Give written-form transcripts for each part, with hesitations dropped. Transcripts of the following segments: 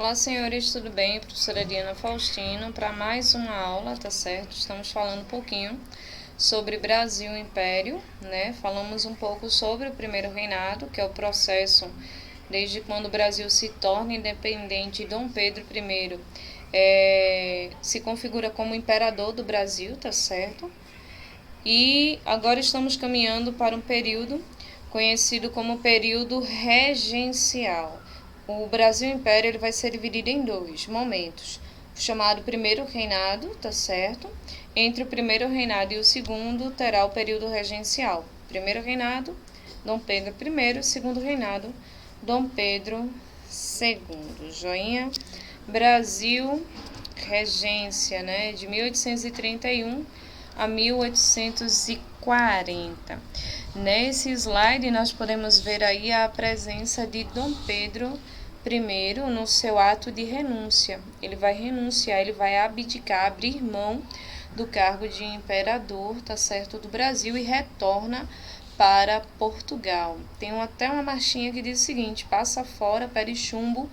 Olá, senhores, tudo bem? Professora Diana Faustino, para mais uma aula, tá certo? Estamos falando um pouquinho sobre Brasil e Império, né? Falamos um pouco sobre o primeiro reinado, que é o processo desde quando o Brasil se torna independente. Dom Pedro I se configura como imperador do Brasil, tá certo? E agora estamos caminhando para um período conhecido como período regencial. O Brasil Império ele vai ser dividido em dois momentos. O chamado primeiro reinado, tá certo? Entre o primeiro reinado e o segundo terá o período regencial. Primeiro reinado, Dom Pedro I, segundo reinado, Dom Pedro II. Joinha. Brasil, regência, né? De 1831 a 1840. Nesse slide nós podemos ver aí a presença de Dom Pedro I no seu ato de renúncia. Ele vai renunciar, ele vai abdicar, abrir mão do cargo de imperador, tá certo, do Brasil e retorna para Portugal. Tem até uma marchinha que diz o seguinte: passa fora, pé chumbo,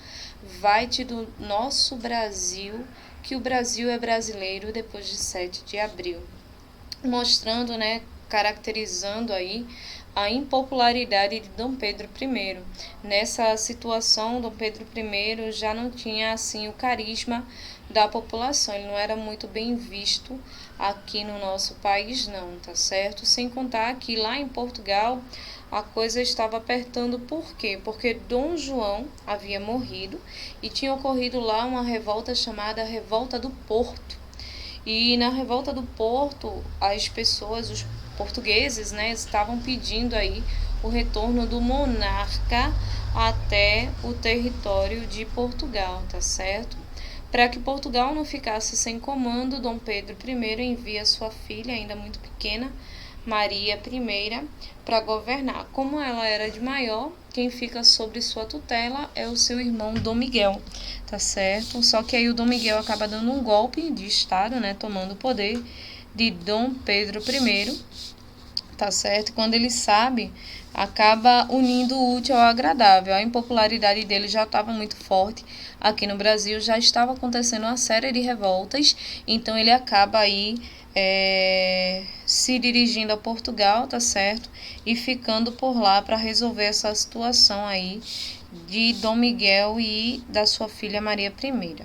vai-te do nosso Brasil, que o Brasil é brasileiro depois de 7 de abril. Mostrando, né, caracterizando aí a impopularidade de Dom Pedro I. Nessa situação, Dom Pedro I já não tinha assim o carisma da população, ele não era muito bem visto aqui no nosso país não, tá certo? Sem contar que lá em Portugal a coisa estava apertando, por quê? Porque Dom João havia morrido e tinha ocorrido lá uma revolta chamada Revolta do Porto. E na Revolta do Porto, as pessoas, os portugueses, né, estavam pedindo aí o retorno do monarca até o território de Portugal, tá certo? Para que Portugal não ficasse sem comando, Dom Pedro I envia sua filha, ainda muito pequena, Maria I, para governar. Como ela era de maior, quem fica sobre sua tutela é o seu irmão Dom Miguel, tá certo? Só que aí o Dom Miguel acaba dando um golpe de estado, né, tomando o poder de Dom Pedro I, tá certo? Quando ele sabe, acaba unindo o útil ao agradável. A impopularidade dele já estava muito forte aqui no Brasil, já estava acontecendo uma série de revoltas, então ele acaba aí se dirigindo a Portugal, tá certo? E ficando por lá para resolver essa situação aí de Dom Miguel e da sua filha Maria I.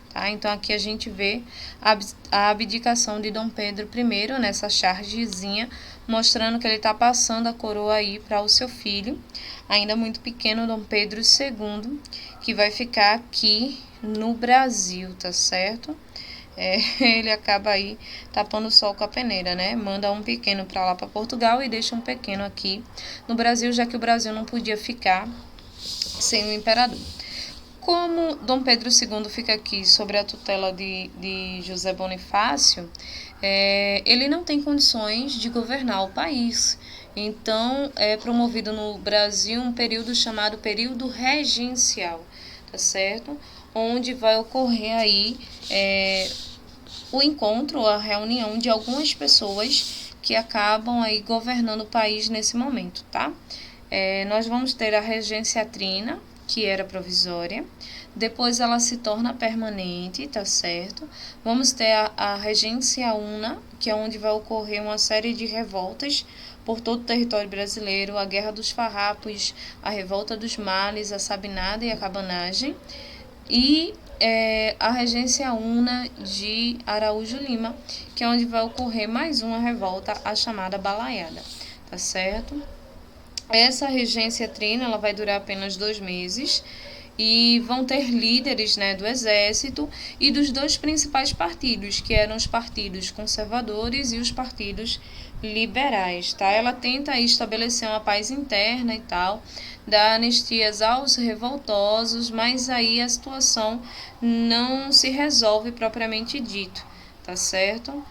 Tá? Então aqui a gente vê a abdicação de Dom Pedro I nessa chargezinha, mostrando que ele está passando a coroa aí para o seu filho, ainda muito pequeno, Dom Pedro II, que vai ficar aqui no Brasil, tá certo? Ele acaba aí tapando o sol com a peneira, né? Manda um pequeno para lá, para Portugal, e deixa um pequeno aqui no Brasil, já que o Brasil não podia ficar sem o imperador. Como Dom Pedro II fica aqui sobre a tutela de José Bonifácio, ele não tem condições de governar o país. Então, é promovido no Brasil um período chamado período regencial, tá certo? Onde vai ocorrer aí o encontro, a reunião de algumas pessoas que acabam aí governando o país nesse momento, tá? Nós vamos ter a regência trina, que era provisória, depois ela se torna permanente, tá certo? Vamos ter a regência una, que é onde vai ocorrer uma série de revoltas por todo o território brasileiro, a Guerra dos Farrapos, a Revolta dos Males, a Sabinada e a Cabanagem, e a regência una de Araújo Lima, que é onde vai ocorrer mais uma revolta, a chamada Balaiada, tá certo? Essa regência trina ela vai durar apenas 2 meses e vão ter líderes, né, do exército e dos dois principais partidos, que eram os partidos conservadores e os partidos liberais, tá? Ela tenta estabelecer uma paz interna e tal, dá anistias aos revoltosos, mas aí a situação não se resolve propriamente dito, tá certo?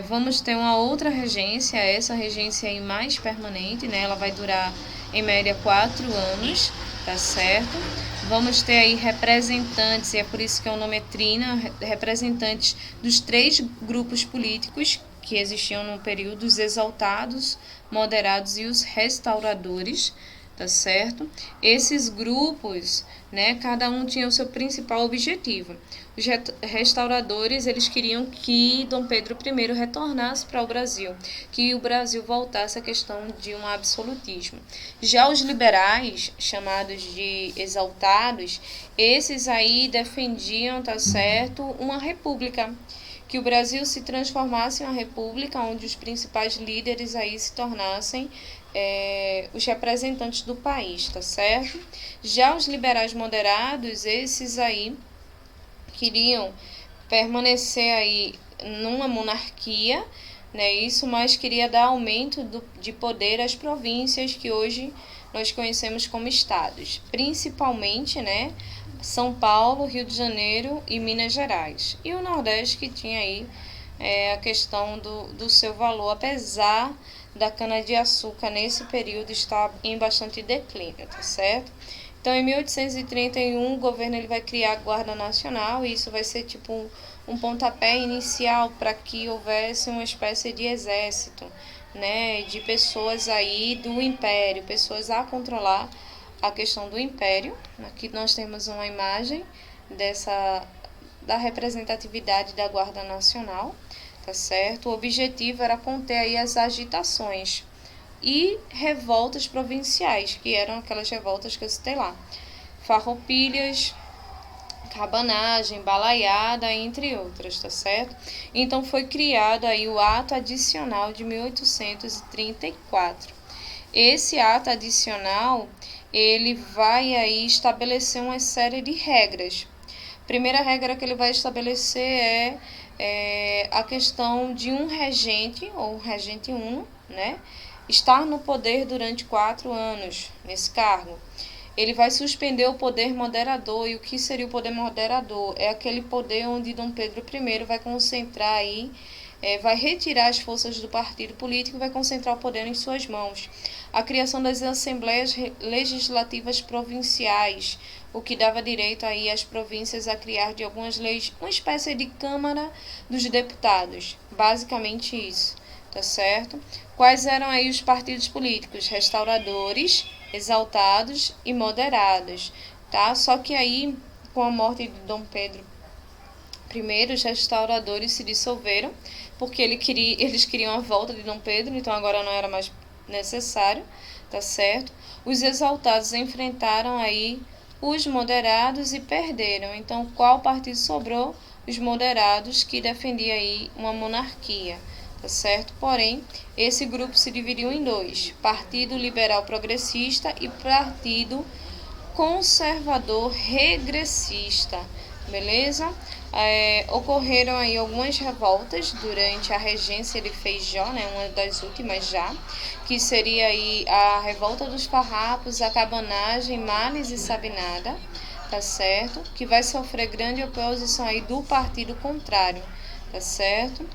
Vamos ter uma outra regência, essa regência aí mais permanente, né? Ela vai durar em média 4 anos, tá certo? Vamos ter aí representantes, e é por isso que o nome é trina, representantes dos 3 grupos políticos que existiam no período, os exaltados, moderados e os restauradores, tá certo? Esses grupos, né, cada um tinha o seu principal objetivo. Os restauradores, eles queriam que Dom Pedro I retornasse para o Brasil, que o Brasil voltasse à questão de um absolutismo. Já os liberais, chamados de exaltados, esses aí defendiam, tá certo, uma república, que o Brasil se transformasse em uma república onde os principais líderes aí se tornassem os representantes do país, tá certo? Já os liberais moderados, esses aí queriam permanecer aí numa monarquia, né, isso, mas queria dar aumento de poder às províncias que hoje nós conhecemos como estados, principalmente, né, São Paulo, Rio de Janeiro e Minas Gerais. E o Nordeste, que tinha aí a questão do seu valor, apesar da cana-de-açúcar nesse período estar em bastante declínio, tá certo? Então, em 1831, o governo ele vai criar a Guarda Nacional, e isso vai ser tipo um pontapé inicial para que houvesse uma espécie de exército, né, de pessoas aí do Império, pessoas a controlar a questão do Império. Aqui nós temos uma imagem da representatividade da Guarda Nacional, tá certo? O objetivo era conter aí as agitações e revoltas provinciais, que eram aquelas revoltas que eu citei lá. Farroupilhas, cabanagem, balaiada, entre outras, tá certo? Então foi criado aí o Ato Adicional de 1834. Esse ato adicional, ele vai aí estabelecer uma série de regras. A primeira regra que ele vai estabelecer é a questão de um regente, ou regente uno, né, estar no poder durante 4 anos nesse cargo. Ele vai suspender o poder moderador. E o que seria o poder moderador? É aquele poder onde Dom Pedro I vai concentrar aí, vai retirar as forças do partido político e vai concentrar o poder em suas mãos. A criação das assembleias legislativas provinciais, o que dava direito aí às províncias a criar de algumas leis uma espécie de Câmara dos Deputados. Basicamente isso, tá certo? Quais eram aí os partidos políticos? Restauradores, exaltados e moderados, tá? Só que aí, com a morte de Dom Pedro I, os restauradores se dissolveram, porque eles queriam a volta de Dom Pedro, então agora não era mais necessário, tá certo? Os exaltados enfrentaram aí os moderados e perderam. Então, qual partido sobrou? Os moderados, que defendiam aí uma monarquia, tá certo? Porém, esse grupo se dividiu em dois: Partido Liberal Progressista e Partido Conservador Regressista, beleza? Ocorreram aí algumas revoltas durante a regência de Feijó, né, uma das últimas já, que seria aí a revolta dos farrapos, a cabanagem, Males e Sabinada, tá certo? Que vai sofrer grande oposição aí do partido contrário, tá certo?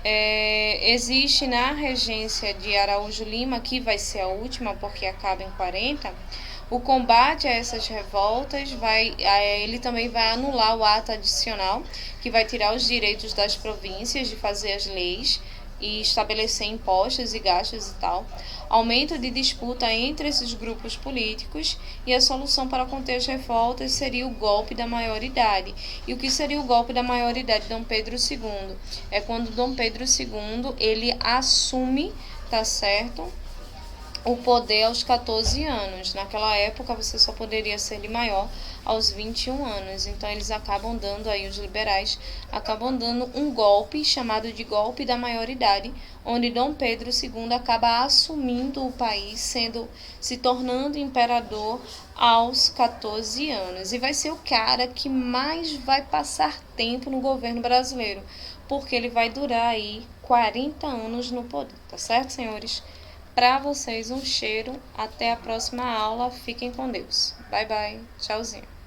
Existe na regência de Araújo Lima, que vai ser a última porque acaba em 40, o combate a essas revoltas ele também vai anular o ato adicional, que vai tirar os direitos das províncias de fazer as leis e estabelecer impostos e gastos e tal. Aumento de disputa entre esses grupos políticos, e a solução para conter as revoltas seria o golpe da maioridade. E o que seria o golpe da maioridade de Dom Pedro II? É quando Dom Pedro II ele assume, tá certo, o poder aos 14 anos. Naquela época você só poderia ser de maior aos 21 anos. Então eles acabam dando aí, os liberais acabam dando um golpe chamado de golpe da maioridade, onde Dom Pedro II acaba assumindo o país, se tornando imperador aos 14 anos. E vai ser o cara que mais vai passar tempo no governo brasileiro, porque ele vai durar aí 40 anos no poder, tá certo, senhores? Para vocês, um cheiro. Até a próxima aula. Fiquem com Deus. Bye, bye. Tchauzinho.